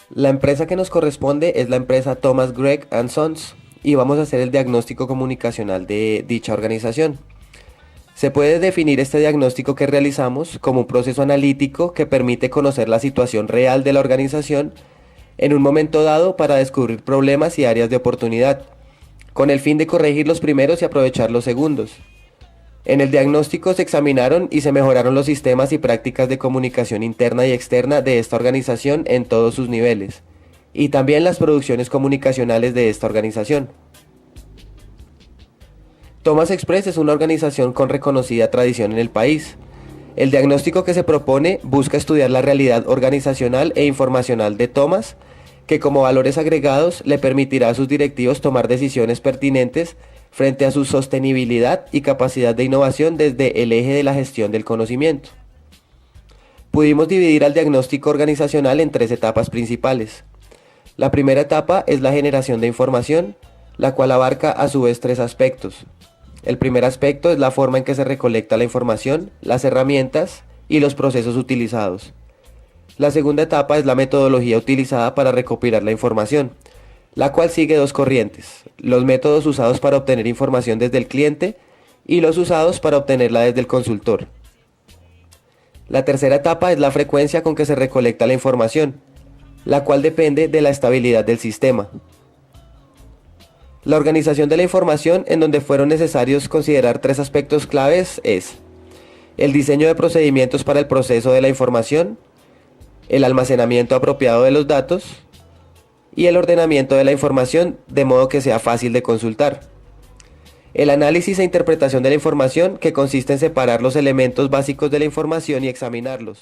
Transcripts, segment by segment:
La empresa que nos corresponde es la empresa Thomas Gregg and Sons y vamos a hacer el diagnóstico comunicacional de dicha organización. Se puede definir este diagnóstico que realizamos como un proceso analítico que permite conocer la situación real de la organización en un momento dado para descubrir problemas y áreas de oportunidad, con el fin de corregir los primeros y aprovechar los segundos. En el diagnóstico se examinaron y se mejoraron los sistemas y prácticas de comunicación interna y externa de esta organización en todos sus niveles, y también las producciones comunicacionales de esta organización. Thomas Express es una organización con reconocida tradición en el país. El diagnóstico que se propone busca estudiar la realidad organizacional e informacional de Thomas, que como valores agregados le permitirá a sus directivos tomar decisiones pertinentes frente a su sostenibilidad y capacidad de innovación desde el eje de la gestión del conocimiento. Pudimos dividir al diagnóstico organizacional en tres etapas principales. La primera etapa es la generación de información, la cual abarca a su vez tres aspectos. El primer aspecto es la forma en que se recolecta la información, las herramientas y los procesos utilizados. La segunda etapa es la metodología utilizada para recopilar la información, la cual sigue dos corrientes: los métodos usados para obtener información desde el cliente y los usados para obtenerla desde el consultor. La tercera etapa es la frecuencia con que se recolecta la información, la cual depende de la estabilidad del sistema. La organización de la información, en donde fueron necesarios considerar tres aspectos claves, es el diseño de procedimientos para el proceso de la información, el almacenamiento apropiado de los datos y el ordenamiento de la información de modo que sea fácil de consultar. El análisis e interpretación de la información, que consiste en separar los elementos básicos de la información y examinarlos.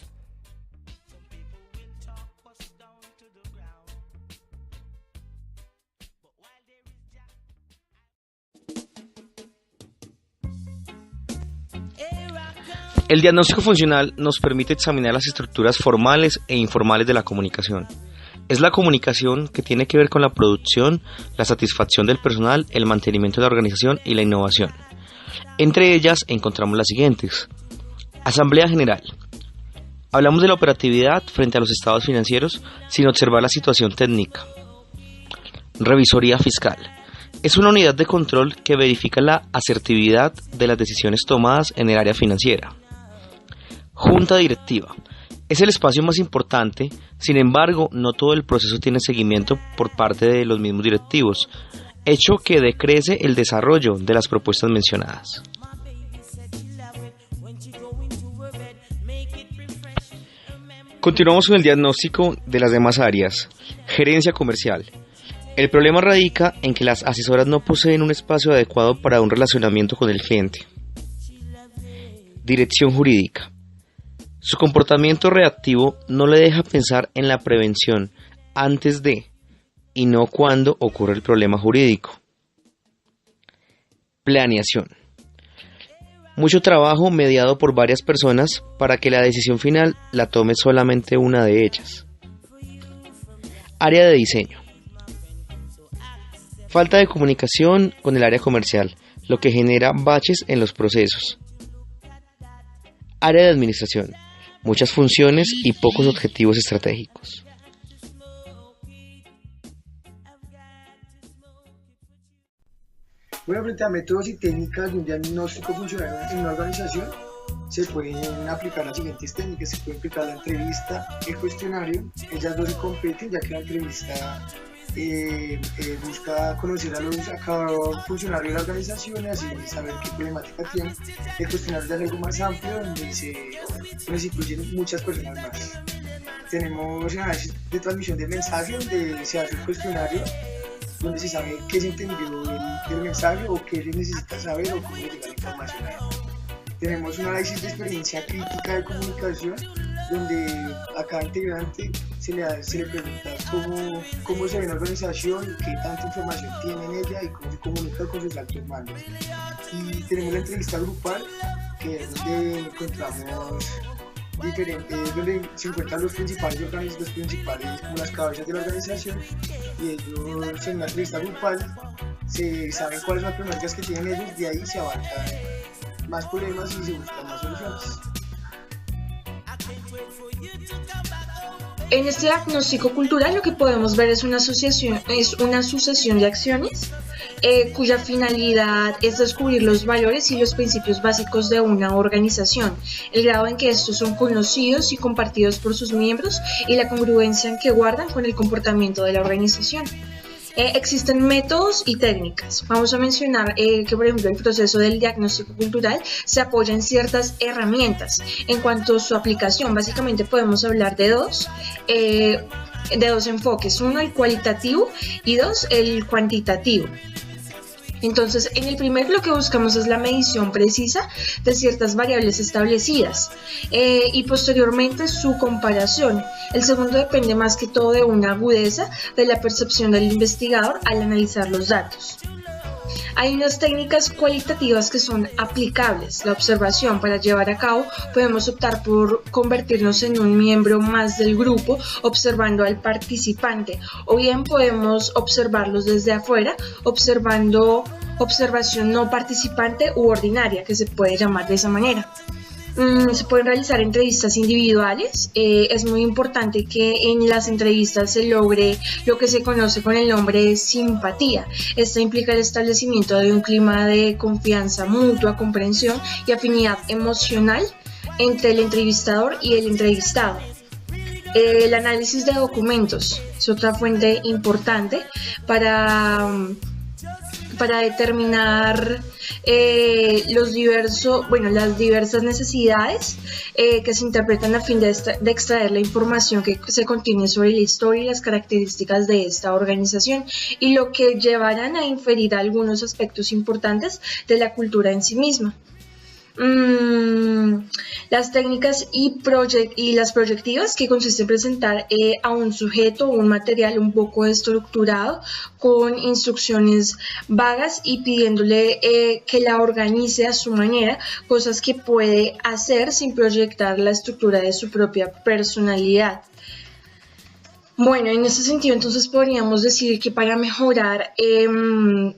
El diagnóstico funcional nos permite examinar las estructuras formales e informales de la comunicación. Es la comunicación que tiene que ver con la producción, la satisfacción del personal, el mantenimiento de la organización y la innovación. Entre ellas encontramos las siguientes. Asamblea General. Hablamos de la operatividad frente a los estados financieros sin observar la situación técnica. Revisoría Fiscal. Es una unidad de control que verifica la asertividad de las decisiones tomadas en el área financiera. Junta Directiva. Es el espacio más importante, sin embargo, no todo el proceso tiene seguimiento por parte de los mismos directivos, hecho que decrece el desarrollo de las propuestas mencionadas. Continuamos con el diagnóstico de las demás áreas. Gerencia comercial. El problema radica en que las asesoras no poseen un espacio adecuado para un relacionamiento con el cliente. Dirección jurídica. Su comportamiento reactivo no le deja pensar en la prevención antes de y no cuando ocurre el problema jurídico. Planeación. Mucho trabajo mediado por varias personas para que la decisión final la tome solamente una de ellas. Área de diseño. Falta de comunicación con el área comercial, lo que genera baches en los procesos. Área de administración. Muchas funciones y pocos objetivos estratégicos. Bueno, frente a métodos y técnicas de un diagnóstico funcional en una organización, se pueden aplicar las siguientes técnicas. Se puede aplicar la entrevista, el cuestionario. Ellas dos se competen, ya que la entrevista busca conocer a cada funcionario de la organización y así saber qué problemática tiene. El cuestionario ya es algo más amplio, donde se incluyen muchas personas más. Tenemos el análisis de transmisión del mensaje, donde se hace el cuestionario, donde se sabe qué se entendió del mensaje o qué se necesita saber o cómo llega la información a él. Tenemos un análisis de experiencia crítica de comunicación, donde a cada integrante se le pregunta cómo se ve la organización, qué tanta información tiene en ella y cómo se comunica con sus altos mandos. Y tenemos la entrevista grupal, que es donde encontramos donde se encuentran los principales como las cabezas de la organización, y ellos en una entrevista grupal se saben cuáles son las problemáticas que tienen ellos, de ahí se abarcan más problemas y se buscan más soluciones. En este diagnóstico cultural lo que podemos ver es una sucesión de acciones cuya finalidad es descubrir los valores y los principios básicos de una organización, el grado en que estos son conocidos y compartidos por sus miembros y la congruencia en que guardan con el comportamiento de la organización. Existen métodos y técnicas. Vamos a mencionar que, por ejemplo, el proceso del diagnóstico cultural se apoya en ciertas herramientas. En cuanto a su aplicación, básicamente podemos hablar de dos enfoques. Uno, el cualitativo, y dos, el cuantitativo. Entonces, en el primero lo que buscamos es la medición precisa de ciertas variables establecidas y posteriormente su comparación. El segundo depende más que todo de una agudeza de la percepción del investigador al analizar los datos. Hay unas técnicas cualitativas que son aplicables. La observación para llevar a cabo podemos optar por convertirnos en un miembro más del grupo observando al participante, o bien podemos observarlos desde afuera observando observación no participante u ordinaria, que se puede llamar de esa manera. Se pueden realizar entrevistas individuales. Es muy importante que en las entrevistas se logre lo que se conoce con el nombre de simpatía. Esta implica el establecimiento de un clima de confianza mutua, comprensión y afinidad emocional entre el entrevistador y el entrevistado. El análisis de documentos es otra fuente importante para determinar las diversas necesidades que se interpretan a fin de extraer la información que se contiene sobre la historia y las características de esta organización, y lo que llevarán a inferir algunos aspectos importantes de la cultura en sí misma. Las técnicas y las proyectivas, que consiste en presentar a un sujeto un material un poco estructurado con instrucciones vagas y pidiéndole que la organice a su manera, cosas que puede hacer sin proyectar la estructura de su propia personalidad. Bueno, en ese sentido entonces podríamos decir que para mejorar,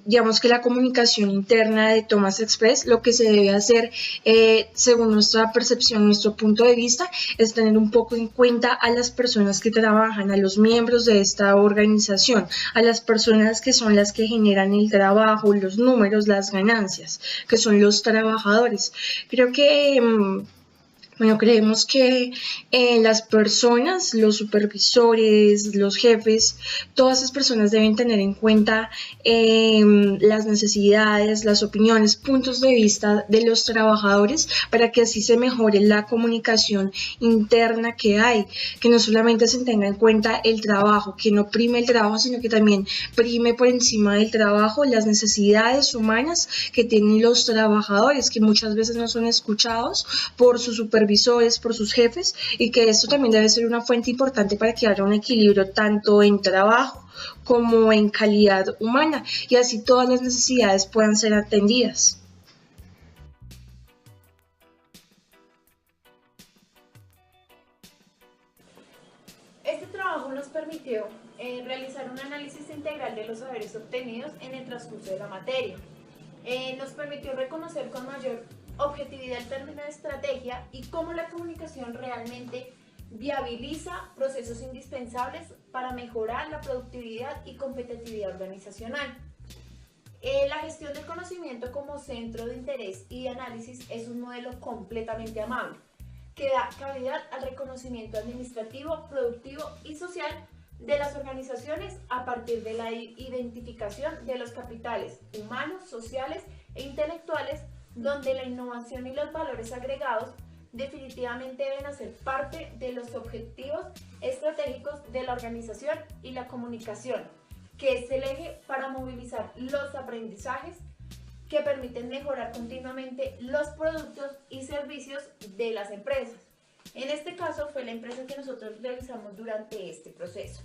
digamos que la comunicación interna de Thomas Express, lo que se debe hacer, según nuestra percepción, nuestro punto de vista, es tener un poco en cuenta a las personas que trabajan, a los miembros de esta organización, a las personas que son las que generan el trabajo, los números, las ganancias, que son los trabajadores. Creemos que las personas, los supervisores, los jefes, todas esas personas deben tener en cuenta las necesidades, las opiniones, puntos de vista de los trabajadores, para que así se mejore la comunicación interna que hay, que no solamente se tenga en cuenta el trabajo, que no prime el trabajo, sino que también prime por encima del trabajo las necesidades humanas que tienen los trabajadores, que muchas veces no son escuchados por sus supervisores, por sus jefes, y que esto también debe ser una fuente importante para que haya un equilibrio tanto en trabajo como en calidad humana, y así todas las necesidades puedan ser atendidas. Este trabajo nos permitió realizar un análisis integral de los saberes obtenidos en el transcurso de la materia. Nos permitió reconocer con mayor objetividad el término de estrategia y cómo la comunicación realmente viabiliza procesos indispensables para mejorar la productividad y competitividad organizacional. La gestión del conocimiento como centro de interés y de análisis es un modelo completamente amable, que da cavidad al reconocimiento administrativo, productivo y social de las organizaciones a partir de la identificación de los capitales humanos, sociales e intelectuales, donde la innovación y los valores agregados definitivamente deben hacer parte de los objetivos estratégicos de la organización, y la comunicación, que es el eje para movilizar los aprendizajes que permiten mejorar continuamente los productos y servicios de las empresas. En este caso fue la empresa que nosotros realizamos durante este proceso.